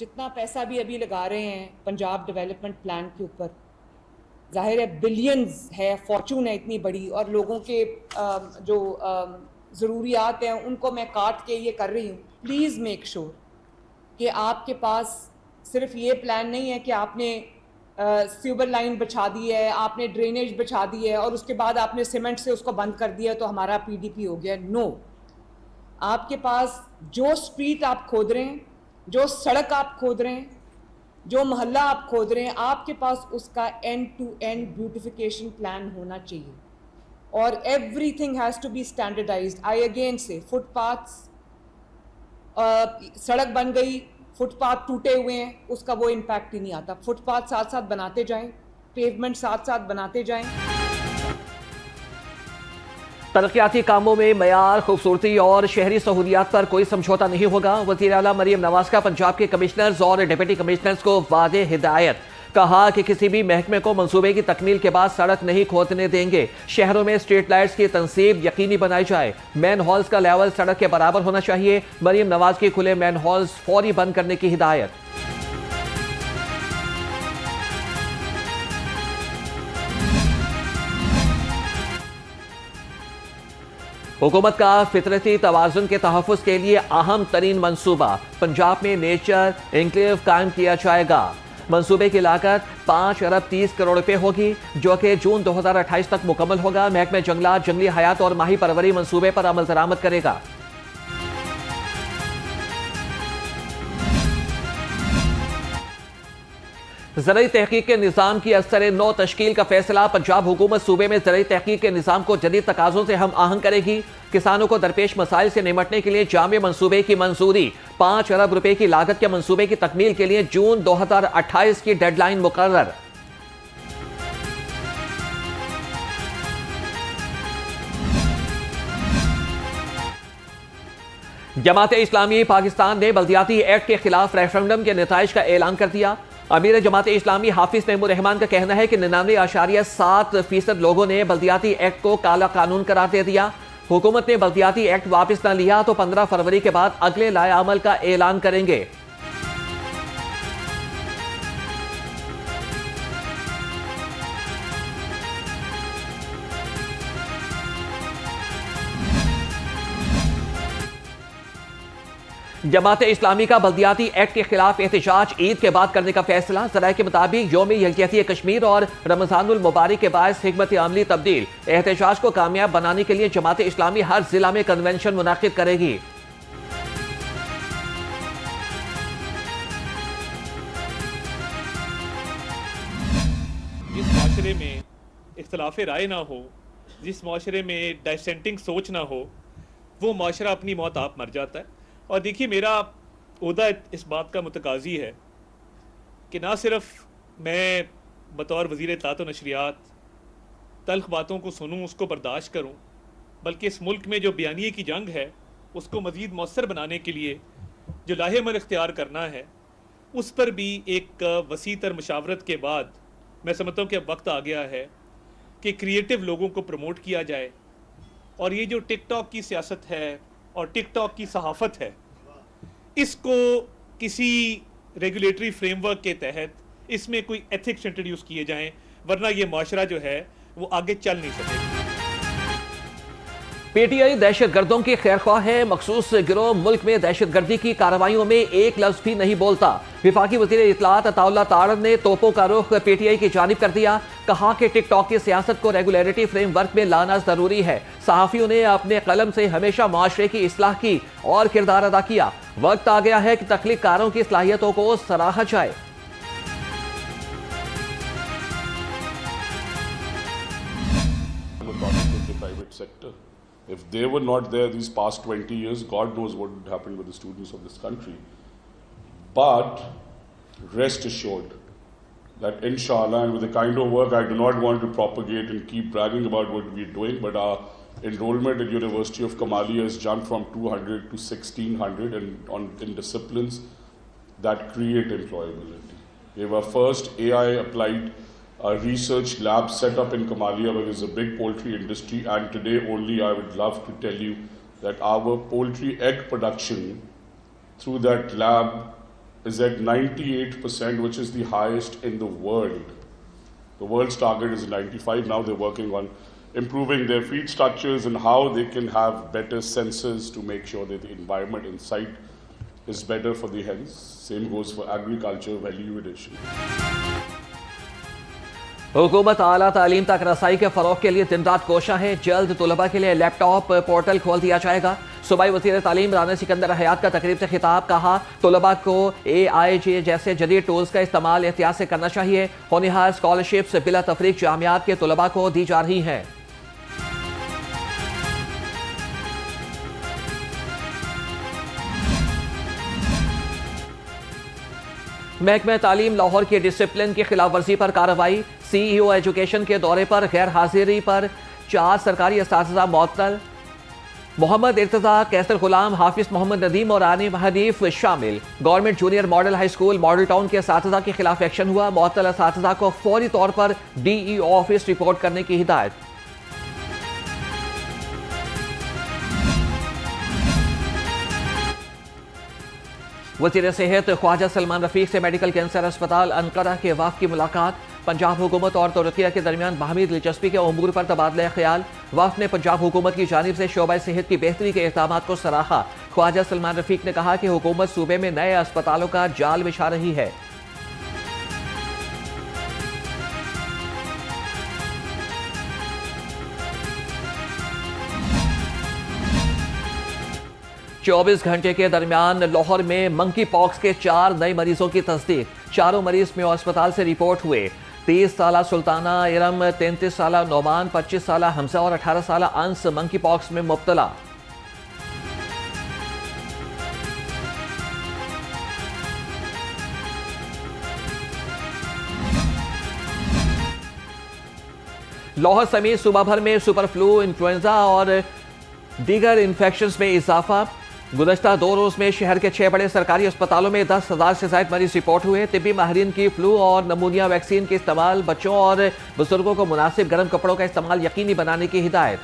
जितना पैसा भी अभी लगा रहे हैं पंजाब डेवलपमेंट प्लान के ऊपर, जाहिर है बिलियंस है, फॉर्चून है इतनी बड़ी, और लोगों के जो ज़रूरियात हैं उनको मैं काट के ये कर रही हूँ। प्लीज़ मेक श्योर कि आपके पास सिर्फ ये प्लान नहीं है कि आपने सीवर लाइन बिछा दी है, आपने ड्रेनेज बिछा दी है और उसके बाद आपने सीमेंट से उसको बंद कर दिया तो हमारा पीडीपी हो गया। नो, आपके पास जो स्ट्रीट आप खोद रहे हैं, जो सड़क आप खोद रहे हैं, जो मोहल्ला आप खोद रहे हैं, आपके पास उसका end to end beautification plan होना चाहिए और everything has to be standardised. I again से फुटपाथ्स, सड़क बन गई, फुटपाथ टूटे हुए हैं, उसका वो इम्पैक्ट ही नहीं आता। फुटपाथ साथ साथ बनाते जाएं, पेवमेंट साथ साथ बनाते जाएं। तरक्याती कामों में मयार, खूबसूरती और शहरी सहूलियात पर कोई समझौता नहीं होगा। वज़ीर आला मरियम नवाज का पंजाब के कमिश्नर्स और डिप्टी कमिश्नर्स को वादे हिदायत, कहा कि किसी भी महकमे को मंसूबे की तकमील के बाद सड़क नहीं खोदने देंगे। शहरों में स्ट्रीट लाइट्स की तंसीब यकीनी बनाई जाए। मैन हॉल्स का लेवल सड़क के बराबर होना चाहिए। मरियम नवाज की खुले मैन हॉल्स फौरी बंद करने की हिदायत। हुकूमत का फितरती तवाज़ुन के तहफ़्फ़ुज़ के लिए अहम तरीन मंसूबा, पंजाब में नेचर एन्क्लेव कायम किया जाएगा। मंसूबे की लागत 5 अरब 30 करोड़ रुपए होगी, जो कि जून 2028 तक मुकम्मल होगा। महकमे जंगलात, जंगली हयात और माही परवरी मंसूबे पर अमल दरामद करेगा। ज़राई तहकीक के निज़ाम की असर नौ तश्कील का फैसला। पंजाब हुकूमत सूबे में ज़राई तहकीक के निज़ाम को जदीद तकाज़ों से हम आहंग करेगी। किसानों को दरपेश मसाइल से निपटने के लिए जामे मंसूबे की मंजूरी। 5 अरब रुपए की लागत के मंसूबे की तकमील के लिए जून 2028 की डेडलाइन मुकर्रर। जमात इस्लामी पाकिस्तान ने बल्दियाती एक्ट के खिलाफ रेफरेंडम के नताइज का ऐलान कर दिया। अमीर जमात इस्लामी हाफिज महमूद रहमान का कहना है कि 99.7% लोगों ने बल्दियाती एक्ट को काला कानून करार दे दिया। हुकूमत ने बल्दियाती एक्ट वापस न लिया तो 15 फरवरी के बाद अगले लाए अमल का ऐलान करेंगे। जमात इस्लामी का बल्दियाती एक्ट के खिलाफ एहतजाज ईद के बाद करने का फैसला। ज़राए के मुताबिक यौम यकजहती कश्मीर और रमज़ानुल मुबारक के बायस हिकमत अमली तब्दील। एहतजाज को कामयाब बनाने के लिए जमात इस्लामी हर जिला में कन्वेंशन मुनाकिद करेगी। जिस माशरे में इख्तलाफ राय ना हो, जिस माशरे में डाइसेंटिंग सोच ना हो, वो माशरा अपनी मौत आप मर जाता है। और देखिए, मेरा ओहदा इस बात का मुतकाजी है कि ना सिर्फ मैं बतौर वज़ीर इत्तलात व नशरियात तल्ख बातों को सुनूं, उसको बर्दाश्त करूं, बल्कि इस मुल्क में जो बयानिए की जंग है उसको मज़ीद मौसर बनाने के लिए जो लाहेमल इख्तियार करना है, उस पर भी एक वसीतर मुशावरत के बाद मैं समझता हूँ कि अब वक्त आ गया है कि क्रिएटिव लोगों को प्रमोट किया जाए। और ये जो टिकटॉक की सियासत है और टिकटॉक की सहाफ़त है, इसको किसी रेगुलेटरी फ्रेमवर्क के तहत इसमें कोई एथिक्स इंट्रोड्यूस किए जाएं, वरना ये माशरा जो है वो आगे चल नहीं सकेगा। पीटीआई दहशत गर्दों की खैरख्वाह है। मखसूस गिरोह मुल्क में दहशत गर्दी की कार्रवाइयों में एक लफ्ज भी नहीं बोलता। विफाकी वज़ीर इत्तलात अताउल्लाह तारड़ ने तोपों का रुख पीटीआई की जानिब कर दिया। कहा कि टिकटॉक की सियासत को रेगुलेटरी फ्रेमवर्क में लाना जरूरी है। सहाफ़ियों ने अपने कलम से हमेशा माशरे की इस्लाह की और किरदार अदा किया। वक्त आ गया है कि तख्लीक कारों की सलाहियतों को सराहा जाए। If they were not there these past 20 years, God knows what would happen with the students of this country. But rest assured that inshallah, and with the kind of work, I do not want to propagate and keep bragging about what we're doing, but our enrollment at University of Kamalia has jumped from 200 to 1600 and in disciplines that create employability. We have our first AI applied research lab set up in Kamalia, where there's a big poultry industry, and today only I would love to tell you that our poultry egg production through that lab is at 98%, which is the highest in the world. The world's target is 95. Now they're working on improving their feed structures and how they can have better sensors to make sure that the environment inside is better for the hens. Same goes for agriculture value addition. हुकूमत आला तालीम तक रसाई के फरोग के लिए दिन रात कोशा है। जल्द तलबा के लिए लैपटॉप पोर्टल खोल दिया जाएगा। सूबाई वज़ीर तालीम राना सिकंदर हयात का तकरीब से खिताब, कहा तलबा को AIJ जैसे जदीद टूल्स का इस्तेमाल एहतियात से करना चाहिए। होनहार स्कॉलरशिप्स बिला तफरीक जामियात के तलबा को दी जा रही हैं। महकमा तालीम लाहौर की डिसिप्लिन की खिलाफ वर्जी पर कार्रवाई। CEO एजुकेशन के दौरे पर गैर हाजिरी पर 4 सरकारी असातिज़ा मुअत्तल। मोहम्मद इर्तज़ा, कैसर गुलाम, हाफिज मोहम्मद नदीम और आनिम हनीफ शामिल। Government junior model high school model town के असातिज़ा के खिलाफ एक्शन हुआ। मुअत्तल असातिज़ा को फौरी तौर पर DE ऑफिस रिपोर्ट करने की हिदायत। वज़ीर सेहत ख्वाजा सलमान रफीक से मेडिकल कैंसर अस्पताल अनकरा के वफ़द की मुलाकात। पंजाब हुकूमत और तुर्किया के दरमियान बाहमी दिलचस्पी के उमूर पर तबादला ख्याल। वफ़द ने पंजाब हुकूमत की जानिब से शोबा सेहत की बेहतरी के इक़दाम को सराहा। ख्वाजा सलमान रफीक ने कहा कि हुकूमत सूबे में नए अस्पतालों का जाल बिछा रही है। चौबीस घंटे के दरमियान लाहौर में मंकी पॉक्स के 4 नए मरीजों की तस्दीक। चारों मरीज में अस्पताल से रिपोर्ट हुए। 30 साला सुल्ताना इरम, 33 साला नोमान, 25 साला हमजा और 18 साला अंस मंकी पॉक्स में मुब्तला। लाहौर समेत सूबा भर में सुपर फ्लू, इन्फ्लुएंजा और दीगर इन्फेक्शंस में इजाफा। गुज़श्ता 2 रोज में शहर के 6 बड़े सरकारी अस्पतालों में 10,000 से ज़ायद मरीज रिपोर्ट हुए। तिब्बी माहिरीन की फ्लू और नमूनिया वैक्सीन के इस्तेमाल, बच्चों और बुजुर्गों को मुनासिब गर्म कपड़ों का इस्तेमाल यकीनी बनाने की हिदायत।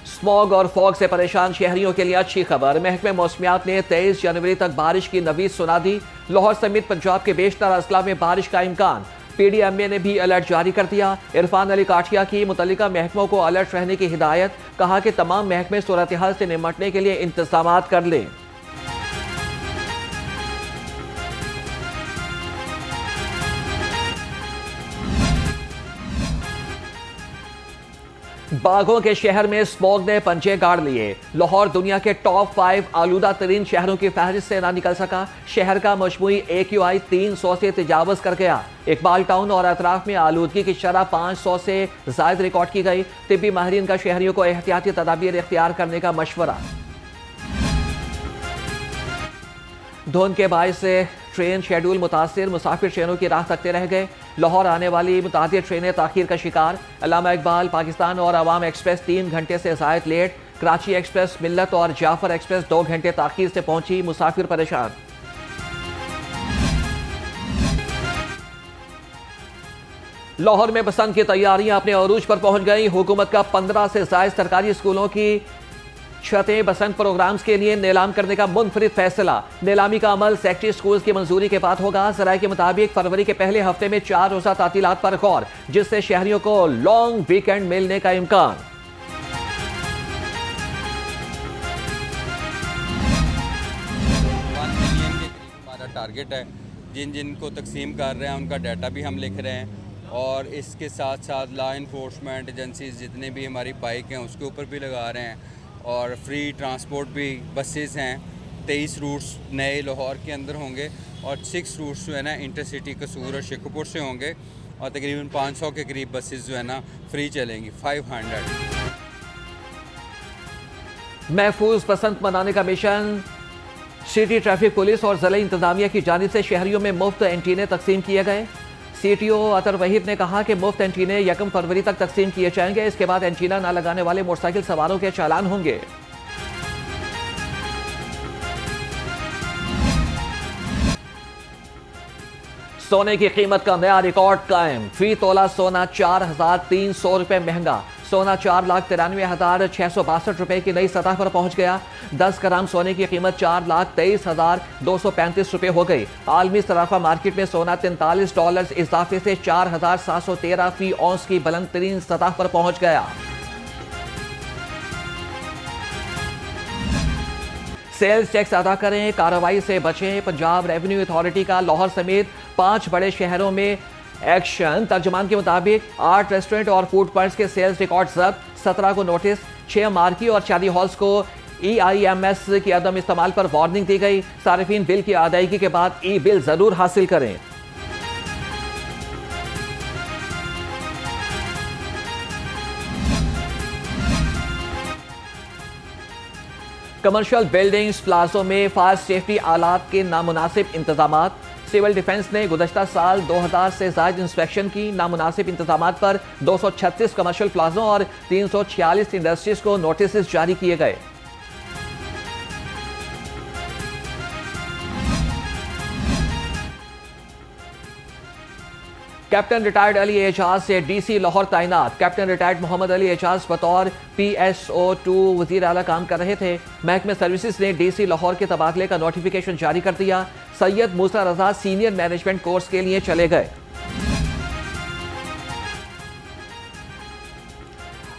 स्मॉग और फॉग से परेशान शहरियों के लिए अच्छी खबर। महकमे मौसमियात ने 23 जनवरी तक बारिश की नवीद सुना दी। लाहौर समेत पंजाब के बेशतर अजला में बारिश का इम्कान। PDMA ने भी अलर्ट जारी कर दिया। इरफान अली काठिया की मुतल्लिका महकमों को अलर्ट रहने की हिदायत। कहा कि तमाम महकमे सूरत हाल से निमटने के लिए इंतजाम कर लें। बागों के शहर में स्मॉग ने पंजे गाड़ लिए। लाहौर दुनिया के टॉप 5 आलूदा तरीन शहरों की फहरिस्त से ना निकल सका। शहर का मजमूई AQI 300 से तजावज कर गया। इकबाल टाउन और अतराफ में आलूदगी की शरह 500 से जायद रिकॉर्ड की गई। तिब्बी माहिरीन का शहरियों को एहतियाती तदाबीर इख्तियार करने का मशवरा। धुंध के बायस से ट्रेन शेड्यूल मुतासिर, मुसाफिर ट्रेनों की राह तकते रह गए। लाहौर आने वाली मुतादिद ट्रेनें ताखीर का शिकार। अल्लामा इकबाल, पाकिस्तान और अवाम एक्सप्रेस 3 घंटे से ज़ायद लेट। कराची एक्सप्रेस, मिल्लत और जाफर एक्सप्रेस 2 घंटे ताखीर से पहुंची। मुसाफिर परेशान। लाहौर में बसंत की तैयारियां अपने अरूज पर पहुंच गई। हुकूमत का 15 से ज़ायद सरकारी स्कूलों की छतें बसंत प्रोग्राम्स के लिए नीलाम करने का मुनफरिद फैसला। नीलामी का अमल सेक्रेटरी स्कूल्स की मंजूरी के बाद होगा। ज़राए के मुताबिक फरवरी के पहले हफ्ते में 4 रोज़ा तातीलात पर गौर, जिससे शहरियों को लॉन्ग वीकेंड मिलने का इम्कान। हमारा टारगेट है। जिन जिन को तकसीम कर रहे हैं उनका डाटा भी हम लिख रहे हैं और इसके साथ साथ लॉ इन्फोर्समेंट एजेंसीज जितने भी हमारी बाइक हैं उसके ऊपर भी लगा रहे हैं और फ्री ट्रांसपोर्ट भी बसेस हैं। 23 रूट्स नए लाहौर के अंदर होंगे और 6 रूट्स जो है ना इंटरसिटी कसूर और शिकोपुर से होंगे और तकरीबन 500 के करीब बसेस जो है ना फ्री चलेंगी। 500 महफूज बसंत मनाने का मिशन। सिटी ट्रैफिक पुलिस और ज़िला इंतजामिया की जानिब से शहरियों में मुफ्त एंटीने तकसीम किए गए। CTO अतर वहीद ने कहा कि मुफ्त एंटीने 1 फरवरी तक तकसीम किए जाएंगे। इसके बाद एंटीना न लगाने वाले मोटरसाइकिल सवारों के चालान होंगे। सोने की कीमत का नया रिकॉर्ड कायम। फी तोला सोना 4,300 रुपए महंगा। सोना 4,93,662 रुपए की नई सतह पर पहुंच गया। 10 ग्राम सोने की कीमत 4,23,235 रुपए हो गई। आलमी सराफा मार्केट में सोना $43 इजाफे से 4,713 फी औंस की बुलंद तरीन सतह पर पहुंच गया। सेल्स टैक्स अदा करें, कार्रवाई से बचें। पंजाब रेवेन्यू अथॉरिटी का लाहौर समेत 5 बड़े शहरों में एक्शन। तर्जुमान के मुताबिक 8 रेस्टोरेंट और फूड पॉइंट्स के सेल्स रिकॉर्ड जब्त, 17 को नोटिस, 6 मार्की और शादी हॉल्स को EIMS के अदम इस्तेमाल पर वार्निंग दी गई। सारिफीन बिल की अदायगी के बाद ई बिल जरूर हासिल करें। कमर्शियल बिल्डिंग्स प्लाजों में फायर सेफ्टी आलात के नामुनासिब इंतजामात। सिविल डिफेंस ने गुज़श्ता साल 2000 से ज़ायद इंस्पेक्शन की। नामुनासिब इंतजामात पर 236 कमर्शियल प्लाजों और 346 इंडस्ट्रीज को नोटिस जारी किए गए। कैप्टन रिटायर्ड अली एजाज से DC लाहौर तैनात। कैप्टन रिटायर्ड मोहम्मद अली एजाज बतौर PSO2 वजीर आला काम कर रहे थे। महकमे सर्विसेज ने DC लाहौर के तबादले का नोटिफिकेशन जारी कर दिया। सैयद मूसा रजा सीनियर मैनेजमेंट कोर्स के लिए चले गए।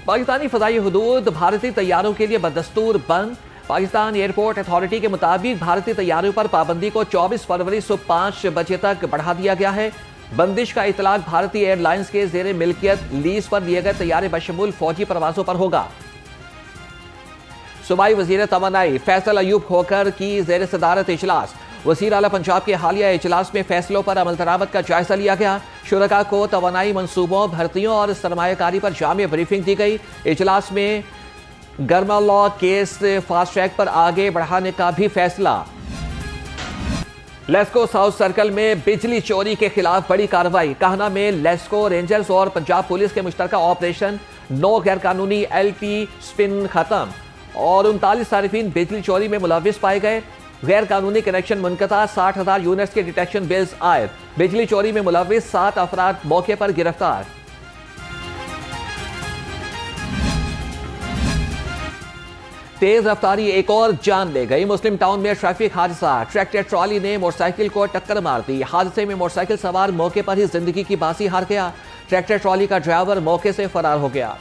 पाकिस्तानी फजाई हुदूद भारतीय तैयारों के लिए बदस्तूर बंद। पाकिस्तान एयरपोर्ट अथॉरिटी के मुताबिक भारतीय तैयारों पर पाबंदी को 24 फरवरी सुबह 5 बजे तक बढ़ा दिया गया है। बंदिश का इतलाक भारतीय एयरलाइंस के जेर मिल्कियत लीज पर लिए गए तैयारे बशमूल फौजी परवाजों पर होगा। सूबाई वजीर तवानाई फैसल अयूब खोकर की जेर सदारत इजलास। वजीर आला पंजाब के हालिया इजलास में फैसलों पर अमल दरामद का जायजा लिया गया। शुरका को तवानाई मंसूबों, भर्तियों और सरमायाकारी पर जामिया ब्रीफिंग दी गई। इजलास में गर्मा लॉ केस फास्ट ट्रैक पर आगे बढ़ाने का भी फैसला। लेस्को साउथ सर्कल में बिजली चोरी के खिलाफ बड़ी कार्रवाई। काहना में लेस्को रेंजर्स और पंजाब पुलिस के मुश्तरका ऑपरेशन 9 गैर कानूनी LT स्पिन खत्म और 39 सारिफीन बिजली चोरी में मुलविस पाए गए। गैर कानूनी कनेक्शन मुनक़ता, 60,000 यूनिट्स के डिटेक्शन बिल्स आए। बिजली चोरी में मुलविस 7 अफराद मौके पर गिरफ्तार। तेज रफ्तारी एक और जान ले गई। मुस्लिम टाउन में ट्रैफिक हादसा। ट्रैक्टर ट्रॉली ने मोटरसाइकिल को टक्कर मार दी। हादसे में मोटरसाइकिल सवार मौके पर ही जिंदगी की बाजी हार गया। ट्रैक्टर ट्रॉली का ड्राइवर मौके से फरार हो गया।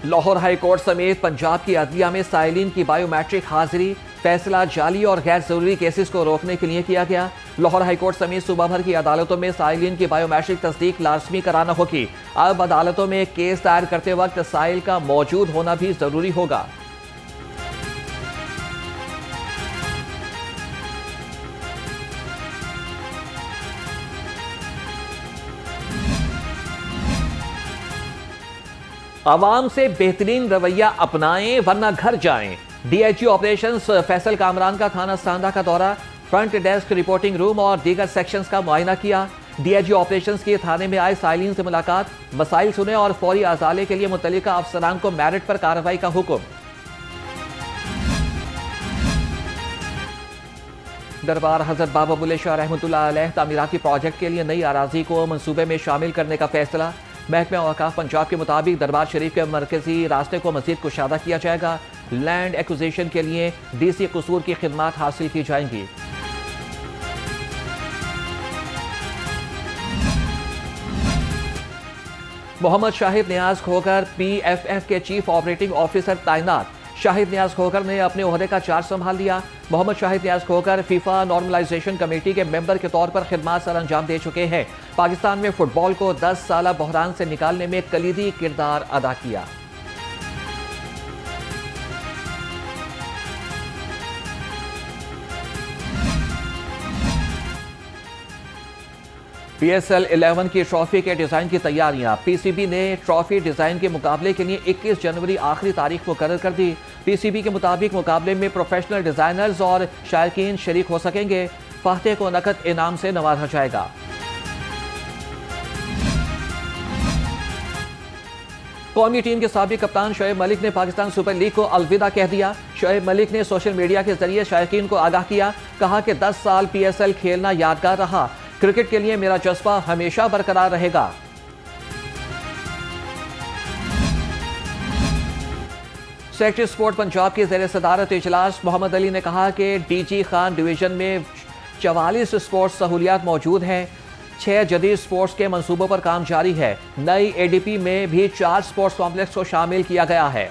लाहौर हाई कोर्ट समेत पंजाब की अदलिया में साइलिन की बायोमेट्रिक हाजिरी। फैसला जाली और गैर जरूरी केसेस को रोकने के लिए किया गया। लाहौर हाई कोर्ट समेत सूबा भर की अदालतों में साइलिन की बायोमेट्रिक तस्दीक लाजमी कराना होगी। अब अदालतों में केस दायर करते वक्त साइल का मौजूद होना भी जरूरी होगा। आवाम से बेहतरीन रवैया अपनाएं वरना घर जाएं। DIG ऑपरेशंस फैसल कामरान का थाना सांदा का दौरा, फ्रंट डेस्क, रिपोर्टिंग रूम और दीगर सेक्शंस का मुआयना किया। DIG ऑपरेशंस के थाने में आए साइलिन से मुलाकात, मसाइल सुने और फौरी अजाले के लिए मुतल्लिका अफसरान को मेरिट पर कार्रवाई का हुक्म। दरबार हजरत बाबा बुल्ले शाह रहमतुल्लाह अलैह तामीराती प्रोजेक्ट के लिए नई अराजी को मंसूबे में शामिल करने का फैसला। महकमा औकाफ पंजाब के मुताबिक दरबार शरीफ के मरकजी रास्ते को मजीद कुशादा किया जाएगा। लैंड एक्विजिशन के लिए DC कसूर की खिदमात हासिल की जाएंगी। मोहम्मद शाहिद नियाज खोकर PFF के चीफ ऑपरेटिंग ऑफिसर तैनात। शाहिद नियाज खोकर ने अपने ओहदे का चार्ज संभाल लिया। मोहम्मद शाहिद नियाज खोकर FIFA नॉर्मलाइजेशन कमेटी के मेंबर के तौर पर खिदमात सर अंजाम दे चुके हैं। पाकिस्तान में फुटबॉल को 10 साला बहरान से निकालने में कलीदी किरदार अदा किया। PSL 11 की ट्रॉफी के डिजाइन की तैयारियां। PCB ने ट्रॉफी डिजाइन के मुकाबले के लिए 21 जनवरी आखिरी तारीख मुकर्रर कर दी। PCB के मुताबिक मुकाबले में प्रोफेशनल डिजाइनर्स और शायकीन शरीक हो सकेंगे। फातेह को नकद इनाम से नवाजा जाएगा। कौमी टीम के साबिक कप्तान शोएब मलिक ने पाकिस्तान सुपर लीग को अलविदा कह दिया। शोएब मलिक ने सोशल मीडिया के जरिए शायकीन को आगाह किया, कहा कि 10 साल PSL खेलना यादगार रहा, क्रिकेट के लिए मेरा जज्बा हमेशा बरकरार रहेगा। सेक्रेटरी स्पोर्ट पंजाब के ज़ेर सदारत इजलास मोहम्मद अली ने कहा कि DG खान डिवीजन में 44 स्पोर्ट्स सहूलियात मौजूद हैं। 6 जदीद स्पोर्ट्स के मंसूबों पर काम जारी है। नई ADP में भी 4 स्पोर्ट्स कॉम्प्लेक्स को शामिल किया गया है।